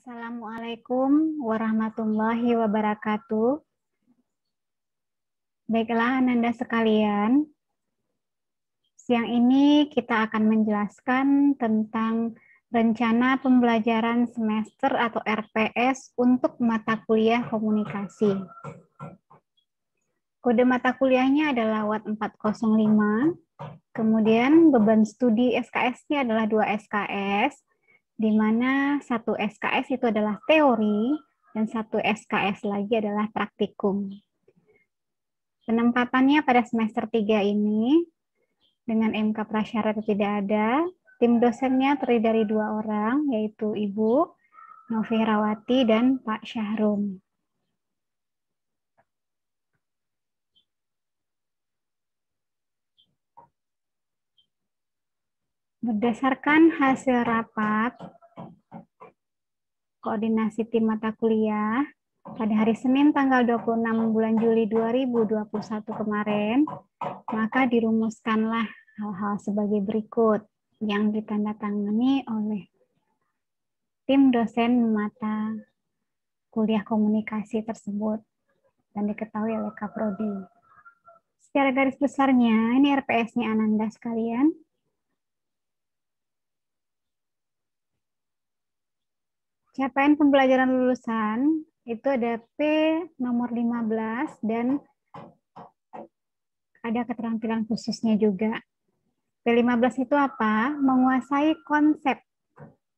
Assalamualaikum warahmatullahi wabarakatuh. Baiklah Ananda sekalian, siang ini kita akan menjelaskan tentang rencana pembelajaran semester atau RPS untuk mata kuliah komunikasi. Kode mata kuliahnya adalah WAT 405, kemudian beban studi SKS-nya adalah 2 SKS, di mana 1 SKS itu adalah teori dan 1 SKS lagi adalah praktikum. Penempatannya pada semester 3 ini dengan MK prasyarat tidak ada. Tim dosennya terdiri dari 2 orang, yaitu Ibu Novi Herawati dan Pak Syahrum. Berdasarkan hasil rapat koordinasi tim mata kuliah pada hari Senin tanggal 26 bulan Juli 2021 kemarin, maka dirumuskanlah hal-hal sebagai berikut yang ditandatangani oleh tim dosen mata kuliah komunikasi tersebut dan diketahui oleh Kaprodi. Secara garis besarnya, ini RPS-nya Ananda sekalian. Capaian pembelajaran lulusan itu ada P nomor 15 dan ada keterampilan khususnya juga. P15 itu apa? Menguasai konsep,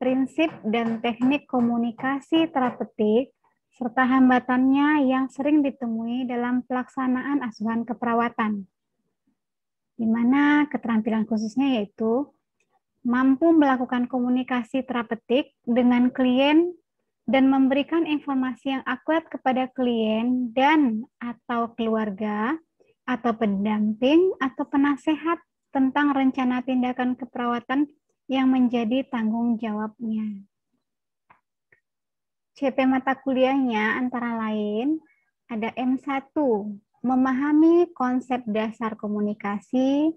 prinsip, dan teknik komunikasi terapeutik serta hambatannya yang sering ditemui dalam pelaksanaan asuhan keperawatan. Di mana keterampilan khususnya yaitu mampu melakukan komunikasi terapeutik dengan klien dan memberikan informasi yang akurat kepada klien dan atau keluarga atau pendamping atau penasehat tentang rencana tindakan keperawatan yang menjadi tanggung jawabnya. CP mata kuliahnya antara lain ada M1, memahami konsep dasar komunikasi,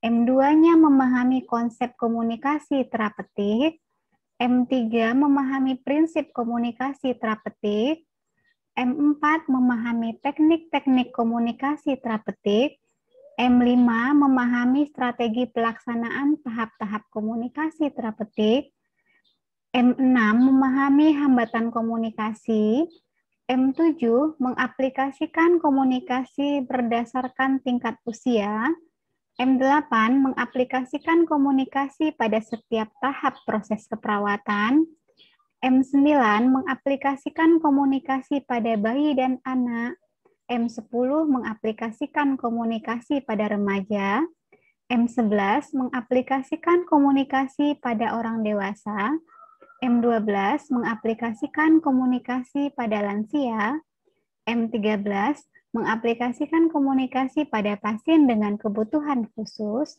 M2-nya memahami konsep komunikasi terapeutik, M3 memahami prinsip komunikasi terapeutik, M4 memahami teknik-teknik komunikasi terapeutik, M5 memahami strategi pelaksanaan tahap-tahap komunikasi terapeutik, M6 memahami hambatan komunikasi, M7 mengaplikasikan komunikasi berdasarkan tingkat usia, M8 mengaplikasikan komunikasi pada setiap tahap proses keperawatan, M9 mengaplikasikan komunikasi pada bayi dan anak, M10 mengaplikasikan komunikasi pada remaja, M11 mengaplikasikan komunikasi pada orang dewasa, M12 mengaplikasikan komunikasi pada lansia, M13 mengaplikasikan komunikasi pada pasien dengan kebutuhan khusus,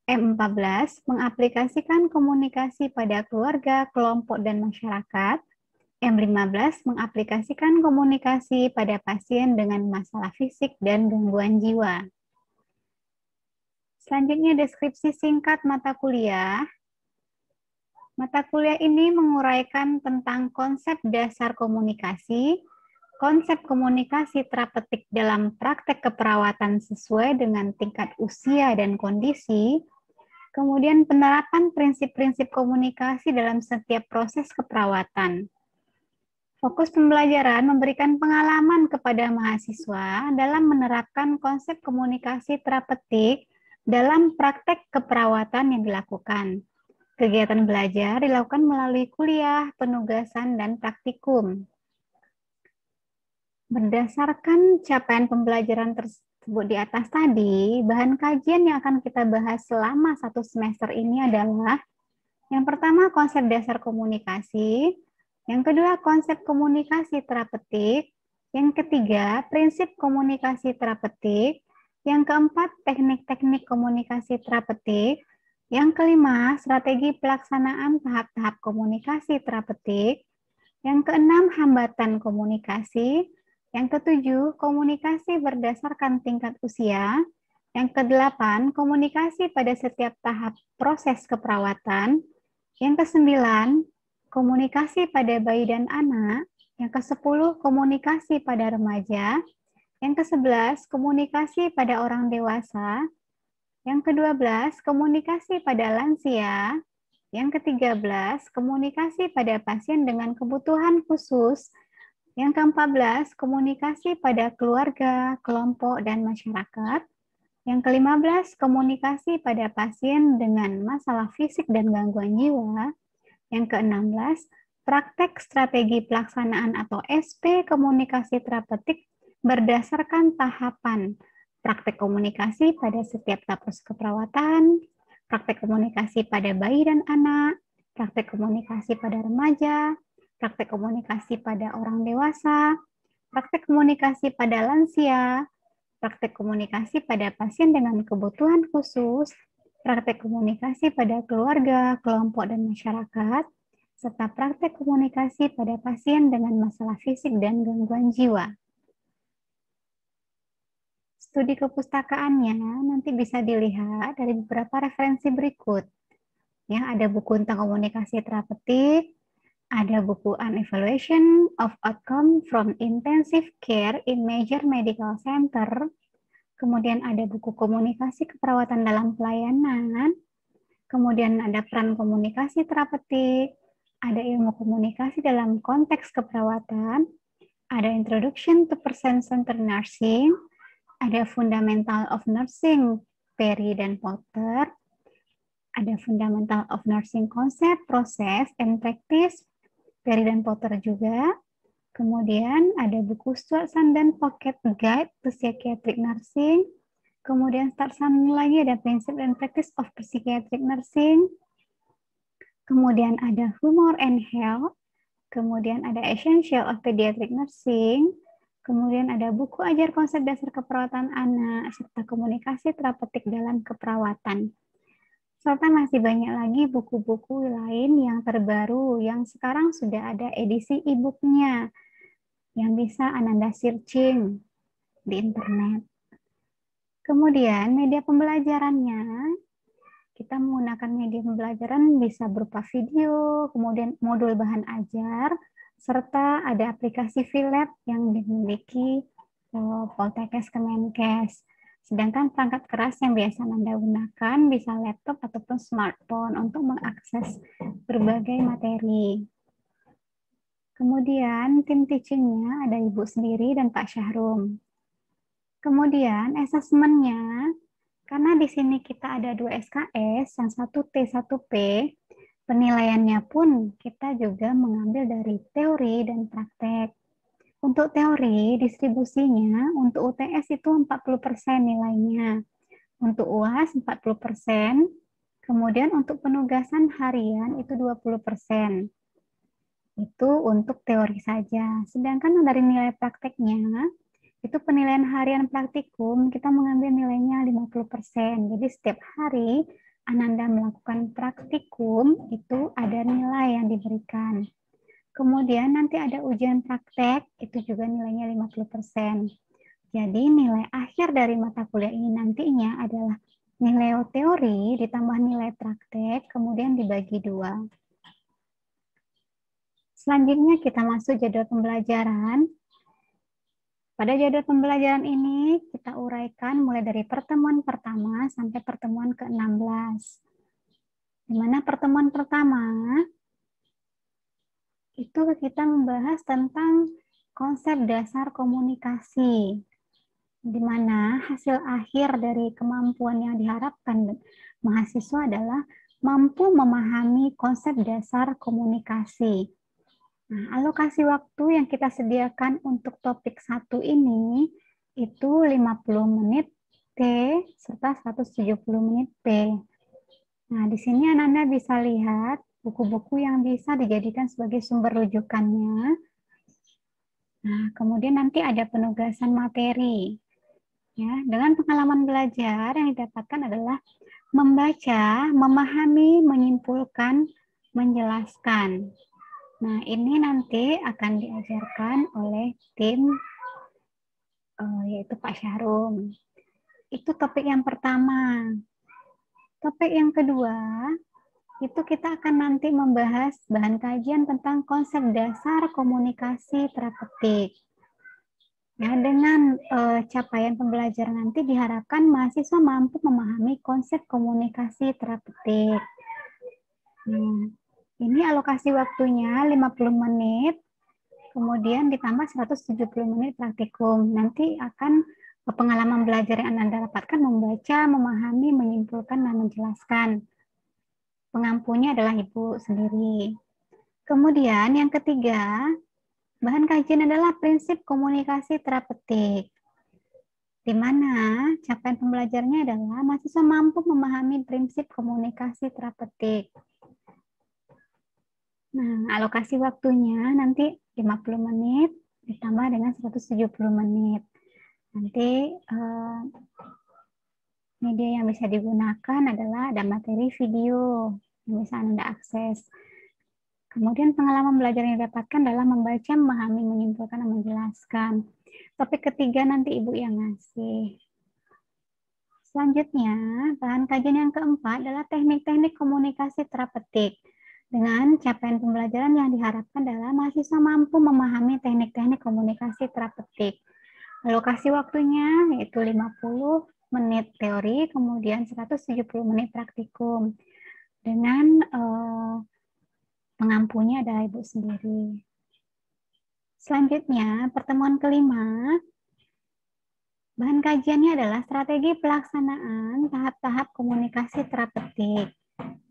M14 mengaplikasikan komunikasi pada keluarga, kelompok, dan masyarakat, M15 mengaplikasikan komunikasi pada pasien dengan masalah fisik dan gangguan jiwa. Selanjutnya deskripsi singkat mata kuliah. Mata kuliah ini menguraikan tentang konsep dasar komunikasi, konsep komunikasi terapeutik dalam praktek keperawatan sesuai dengan tingkat usia dan kondisi, kemudian penerapan prinsip-prinsip komunikasi dalam setiap proses keperawatan. Fokus pembelajaran memberikan pengalaman kepada mahasiswa dalam menerapkan konsep komunikasi terapeutik dalam praktek keperawatan yang dilakukan. Kegiatan belajar dilakukan melalui kuliah, penugasan, dan praktikum. Berdasarkan capaian pembelajaran tersebut di atas tadi, bahan kajian yang akan kita bahas selama 1 semester ini adalah yang pertama konsep dasar komunikasi, yang kedua konsep komunikasi terapeutik, yang ketiga prinsip komunikasi terapeutik, yang keempat teknik-teknik komunikasi terapeutik, yang kelima strategi pelaksanaan tahap-tahap komunikasi terapeutik, yang keenam hambatan komunikasi, yang ketujuh, komunikasi berdasarkan tingkat usia. Yang kedelapan, komunikasi pada setiap tahap proses keperawatan. Yang kesembilan, komunikasi pada bayi dan anak. Yang ke-10, komunikasi pada remaja. Yang ke-11, komunikasi pada orang dewasa. Yang ke-12, komunikasi pada lansia. Yang ke-13, komunikasi pada pasien dengan kebutuhan khusus. Yang ke-14, komunikasi pada keluarga, kelompok, dan masyarakat. Yang ke-15, komunikasi pada pasien dengan masalah fisik dan gangguan jiwa. Yang ke-16, praktek strategi pelaksanaan atau SP komunikasi terapeutik berdasarkan tahapan. Praktek komunikasi pada setiap tahap keperawatan, praktek komunikasi pada bayi dan anak, praktek komunikasi pada remaja, praktek komunikasi pada orang dewasa, praktek komunikasi pada lansia, praktek komunikasi pada pasien dengan kebutuhan khusus, praktek komunikasi pada keluarga, kelompok, dan masyarakat, serta praktek komunikasi pada pasien dengan masalah fisik dan gangguan jiwa. Studi kepustakaannya nanti bisa dilihat dari beberapa referensi berikut. Ya, ada buku tentang komunikasi terapeutik, ada buku An Evaluation of Outcome from Intensive Care in Major Medical Center, kemudian ada buku komunikasi keperawatan dalam pelayanan, kemudian ada peran komunikasi terapeutik, ada ilmu komunikasi dalam konteks keperawatan, ada Introduction to Person-Centered Nursing, ada Fundamental of Nursing, Perry dan Potter, ada Fundamental of Nursing Concept, Process, and Practice, Perry dan Potter juga. Kemudian ada buku Stuart Sundin Pocket Guide to Psychiatric Nursing. Kemudian Stuart Sundin lagi ada Principle and Practice of Psychiatric Nursing. Kemudian ada Humor and Health. Kemudian ada Essential of Pediatric Nursing. Kemudian ada buku ajar konsep dasar keperawatan anak, serta komunikasi terapeutik dalam keperawatan. Serta masih banyak lagi buku-buku lain yang terbaru, yang sekarang sudah ada edisi e-booknya, yang bisa Ananda searching di internet. Kemudian media pembelajarannya, kita menggunakan media pembelajaran bisa berupa video, kemudian modul bahan ajar, serta ada aplikasi VLab yang dimiliki Poltekkes Kemenkes. Sedangkan perangkat keras yang biasa Anda gunakan bisa laptop ataupun smartphone untuk mengakses berbagai materi. Kemudian tim teachingnya ada Ibu sendiri dan Pak Syahrum. Kemudian asesmennya, karena di sini kita ada 2 SKS, yang 1T, 1P, penilaiannya pun kita juga mengambil dari teori dan praktek. Untuk teori, distribusinya untuk UTS itu 40% nilainya. Untuk UAS 40%, kemudian untuk penugasan harian itu 20%. Itu untuk teori saja. Sedangkan dari nilai prakteknya, itu penilaian harian praktikum, kita mengambil nilainya 50%. Jadi setiap hari Ananda melakukan praktikum, itu ada nilai yang diberikan. Kemudian nanti ada ujian praktek, itu juga nilainya 50%. Jadi nilai akhir dari mata kuliah ini nantinya adalah nilai teori ditambah nilai praktek, kemudian dibagi 2. Selanjutnya kita masuk jadwal pembelajaran. Pada jadwal pembelajaran ini kita uraikan mulai dari pertemuan pertama sampai pertemuan ke-16. Di mana pertemuan pertama itu kita membahas tentang konsep dasar komunikasi, di mana hasil akhir dari kemampuan yang diharapkan mahasiswa adalah mampu memahami konsep dasar komunikasi. Nah, alokasi waktu yang kita sediakan untuk topik 1 ini itu 50 menit T serta 170 menit P. Nah, di sini Anda bisa lihat buku-buku yang bisa dijadikan sebagai sumber rujukannya. Nah, kemudian nanti ada penugasan materi. Ya, dengan pengalaman belajar yang didapatkan adalah membaca, memahami, menyimpulkan, menjelaskan. Nah, ini nanti akan diajarkan oleh tim, yaitu Pak Syahrum. Itu topik yang pertama. Topik yang kedua, itu kita akan nanti membahas bahan kajian tentang konsep dasar komunikasi terapeutik. Ya, dengan capaian pembelajaran nanti diharapkan mahasiswa mampu memahami konsep komunikasi terapeutik. Ini alokasi waktunya 50 menit, kemudian ditambah 170 menit praktikum. Nanti akan pengalaman belajar yang Anda dapatkan membaca, memahami, menyimpulkan, dan menjelaskan. Pengampunya adalah Ibu sendiri. Kemudian yang ketiga, bahan kajian adalah prinsip komunikasi terapeutik, di mana capaian pembelajarannya adalah mahasiswa mampu memahami prinsip komunikasi terapeutik. Nah, alokasi waktunya nanti 50 menit ditambah dengan 170 menit. Nanti media yang bisa digunakan adalah ada materi video yang bisa Anda akses. Kemudian pengalaman belajar yang didapatkan adalah membaca, memahami, menyimpulkan, dan menjelaskan. Topik ketiga nanti Ibu yang ngasih. Selanjutnya, bahan kajian yang keempat adalah teknik-teknik komunikasi terapeutik. Dengan capaian pembelajaran yang diharapkan adalah mahasiswa mampu memahami teknik-teknik komunikasi terapeutik. Alokasi waktunya yaitu 50 menit teori, kemudian 170 menit praktikum. Dengan pengampunya adalah Ibu sendiri. Selanjutnya, pertemuan kelima, bahan kajiannya adalah strategi pelaksanaan tahap-tahap komunikasi terapeutik.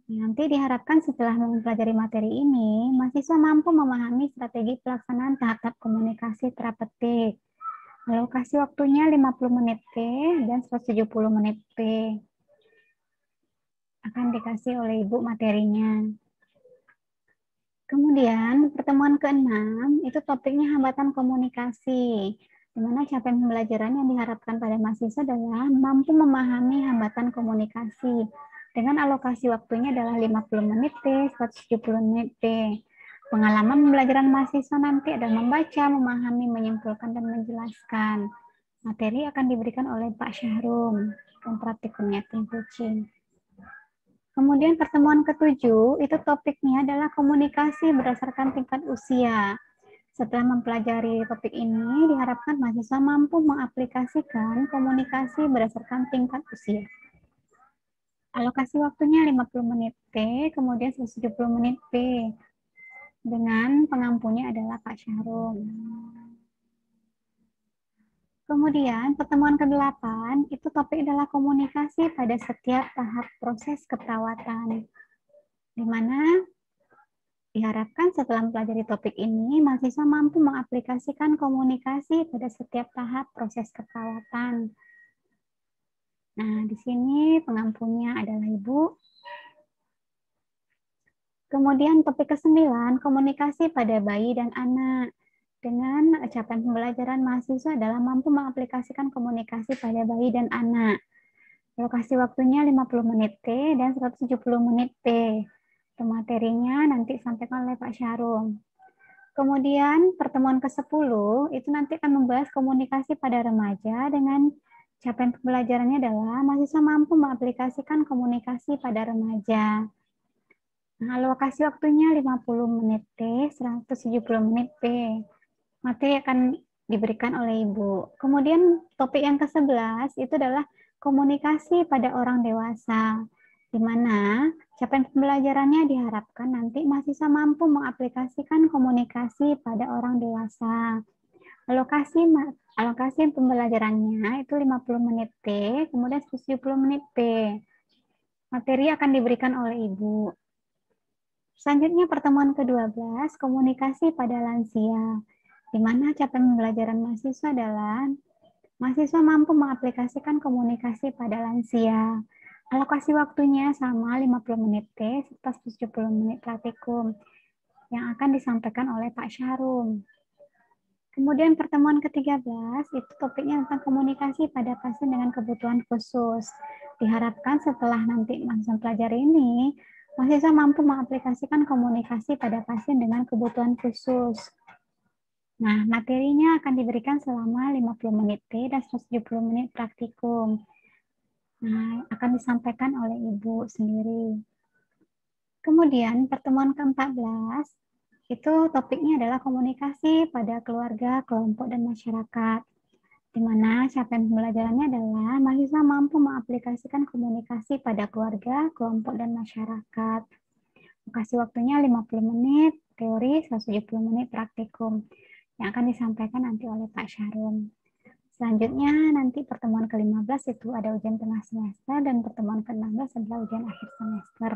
Nanti diharapkan setelah mempelajari materi ini, mahasiswa mampu memahami strategi pelaksanaan tahap-tahap komunikasi terapeutik. Alokasi waktunya 50 menit P dan 170 menit P. Akan dikasih oleh Ibu materinya. Kemudian pertemuan ke-6 itu topiknya hambatan komunikasi, di mana capaian pembelajaran yang diharapkan pada mahasiswa adalah mampu memahami hambatan komunikasi. Dengan alokasi waktunya adalah 50 menit P, 170 menit P. Pengalaman pembelajaran mahasiswa nanti adalah membaca, memahami, menyimpulkan, dan menjelaskan. Materi akan diberikan oleh Pak Syahrum, dan praktikumnya tim coaching. Kemudian pertemuan ke-7 itu topiknya adalah komunikasi berdasarkan tingkat usia. Setelah mempelajari topik ini, diharapkan mahasiswa mampu mengaplikasikan komunikasi berdasarkan tingkat usia. Alokasi waktunya 50 menit P, kemudian 170 menit P. Dengan pengampunya adalah Pak Syahrum. Kemudian pertemuan ke-8 itu topik adalah komunikasi pada setiap tahap proses keperawatan. Di mana diharapkan setelah mempelajari topik ini, mahasiswa mampu mengaplikasikan komunikasi pada setiap tahap proses keperawatan. Nah, di sini pengampunya adalah Ibu. Kemudian topik ke-9, komunikasi pada bayi dan anak. Dengan capaian pembelajaran mahasiswa adalah mampu mengaplikasikan komunikasi pada bayi dan anak. Lokasi waktunya 50 menit T dan 170 menit P. Materinya nanti disampaikan oleh Pak Syahrum. Kemudian pertemuan ke-10 itu nanti akan membahas komunikasi pada remaja dengan capaian pembelajarannya adalah mahasiswa mampu mengaplikasikan komunikasi pada remaja. Nah, alokasi waktunya 50 menit T, 170 menit P. Materi akan diberikan oleh Ibu. Kemudian topik yang ke-11 itu adalah komunikasi pada orang dewasa, di mana capaian pembelajarannya diharapkan nanti mahasiswa mampu mengaplikasikan komunikasi pada orang dewasa. Alokasi pembelajarannya itu 50 menit T, kemudian 70 menit P. Materi akan diberikan oleh Ibu. Selanjutnya pertemuan ke-12, komunikasi pada lansia, di mana capaian pembelajaran mahasiswa adalah mahasiswa mampu mengaplikasikan komunikasi pada lansia. Alokasi waktunya sama 50 menit T serta 70 menit praktikum yang akan disampaikan oleh Pak Syahrum. Kemudian pertemuan ke-13 itu topiknya tentang komunikasi pada pasien dengan kebutuhan khusus. Diharapkan setelah nanti mahasiswa pelajari ini, mahasiswa mampu mengaplikasikan komunikasi pada pasien dengan kebutuhan khusus. Nah, materinya akan diberikan selama 50 menit T dan 170 menit praktikum. Nah, akan disampaikan oleh Ibu sendiri. Kemudian pertemuan ke-14 itu topiknya adalah komunikasi pada keluarga, kelompok, dan masyarakat. Di mana capaian pembelajarannya adalah mahasiswa mampu mengaplikasikan komunikasi pada keluarga, kelompok, dan masyarakat. Kasih waktunya 50 menit teori, 170 menit praktikum yang akan disampaikan nanti oleh Pak Syarum. Selanjutnya nanti pertemuan ke-15 itu ada ujian tengah semester dan pertemuan ke-16 adalah ujian akhir semester.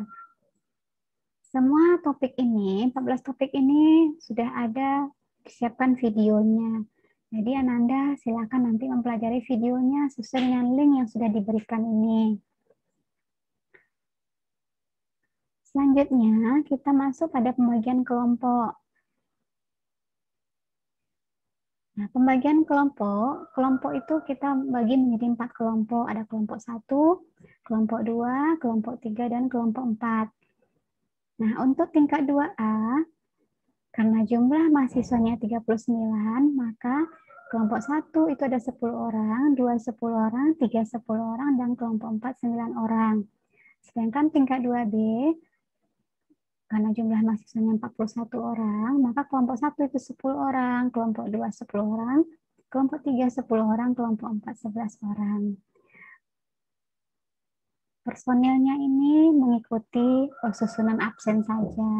Semua topik ini, 14 topik ini sudah ada disiapkan videonya. Jadi Ananda silakan nanti mempelajari videonya sesuai dengan link yang sudah diberikan ini. Selanjutnya kita masuk pada pembagian kelompok. Nah, pembagian kelompok, kelompok itu kita bagi menjadi 4 kelompok. Ada kelompok 1, kelompok 2, kelompok 3, dan kelompok 4. Nah, untuk tingkat 2A, karena jumlah mahasiswanya 39, maka kelompok 1 itu ada 10 orang, 2 10 orang, 3 10 orang, dan kelompok 4 9 orang. Sedangkan tingkat 2B, karena jumlah mahasiswanya 41 orang, maka kelompok 1 itu 10 orang, kelompok 2 10 orang, kelompok 3 10 orang, kelompok 4 11 orang. Personilnya ini mengikuti susunan absen saja.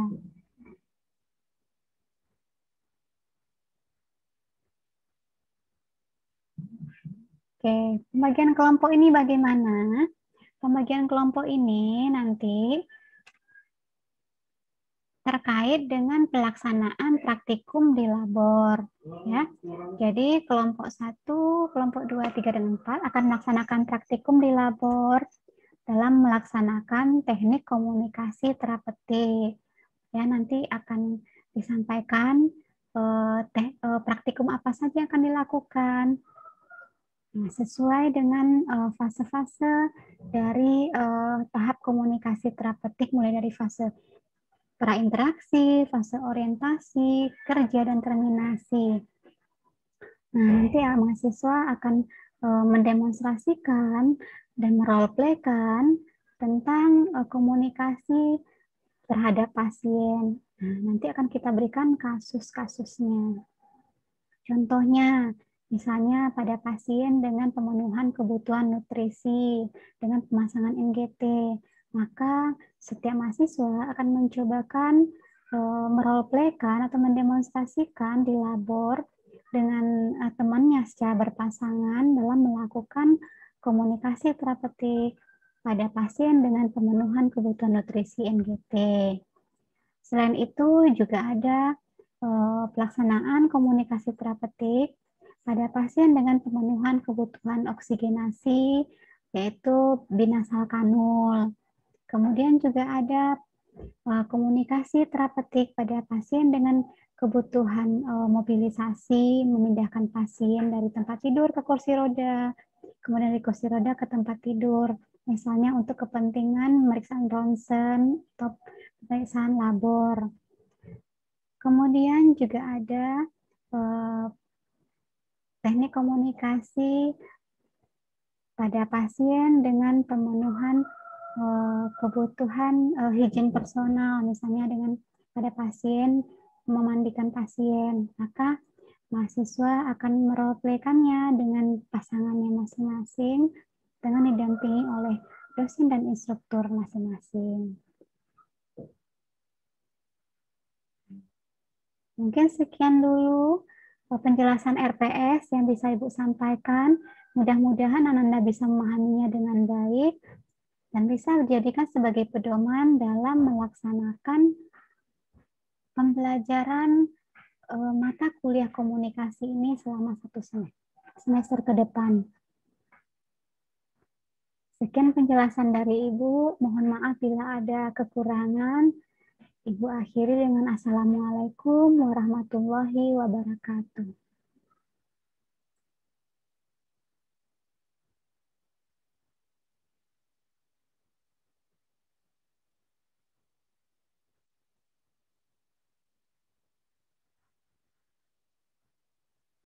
Oke, pembagian kelompok ini bagaimana? Pembagian kelompok ini nanti terkait dengan pelaksanaan praktikum di labor, ya. Jadi kelompok 1, kelompok 2, 3, dan 4 akan melaksanakan praktikum di labor dalam melaksanakan teknik komunikasi terapeutik. Ya, nanti akan disampaikan praktikum apa saja yang akan dilakukan. Nah, sesuai dengan fase-fase dari tahap komunikasi terapeutik, mulai dari fase prainteraksi, fase orientasi, kerja, dan terminasi. Nah, nanti mahasiswa akan mendemonstrasikan dan meroleplaykan tentang komunikasi terhadap pasien. Nah, nanti akan kita berikan kasus-kasusnya. Contohnya, misalnya pada pasien dengan pemenuhan kebutuhan nutrisi, dengan pemasangan NGT, maka setiap mahasiswa akan mencobakan meroleplaykan atau mendemonstrasikan di labor dengan temannya secara berpasangan dalam melakukan komunikasi terapeutik pada pasien dengan pemenuhan kebutuhan nutrisi NGT. Selain itu juga ada pelaksanaan komunikasi terapeutik pada pasien dengan pemenuhan kebutuhan oksigenasi, yaitu binasal kanul. Kemudian juga ada komunikasi terapeutik pada pasien dengan kebutuhan mobilisasi, memindahkan pasien dari tempat tidur ke kursi roda, kemudian dari kursi roda ke tempat tidur, misalnya untuk kepentingan pemeriksaan ronsen atau pemeriksaan labor. Kemudian juga ada teknik komunikasi pada pasien dengan pemenuhan kebutuhan higien personal, misalnya dengan pada pasien memandikan pasien, maka mahasiswa akan meroleplaykannya dengan pasangannya masing-masing dengan didampingi oleh dosen dan instruktur masing-masing. Mungkin sekian dulu penjelasan RPS yang bisa Ibu sampaikan. Mudah-mudahan Ananda bisa memahaminya dengan baik dan bisa dijadikan sebagai pedoman dalam melaksanakan pembelajaran mata kuliah komunikasi ini selama 1 semester ke depan. Sekian penjelasan dari Ibu. Mohon maaf bila ada kekurangan. Ibu akhiri dengan Assalamualaikum warahmatullahi wabarakatuh.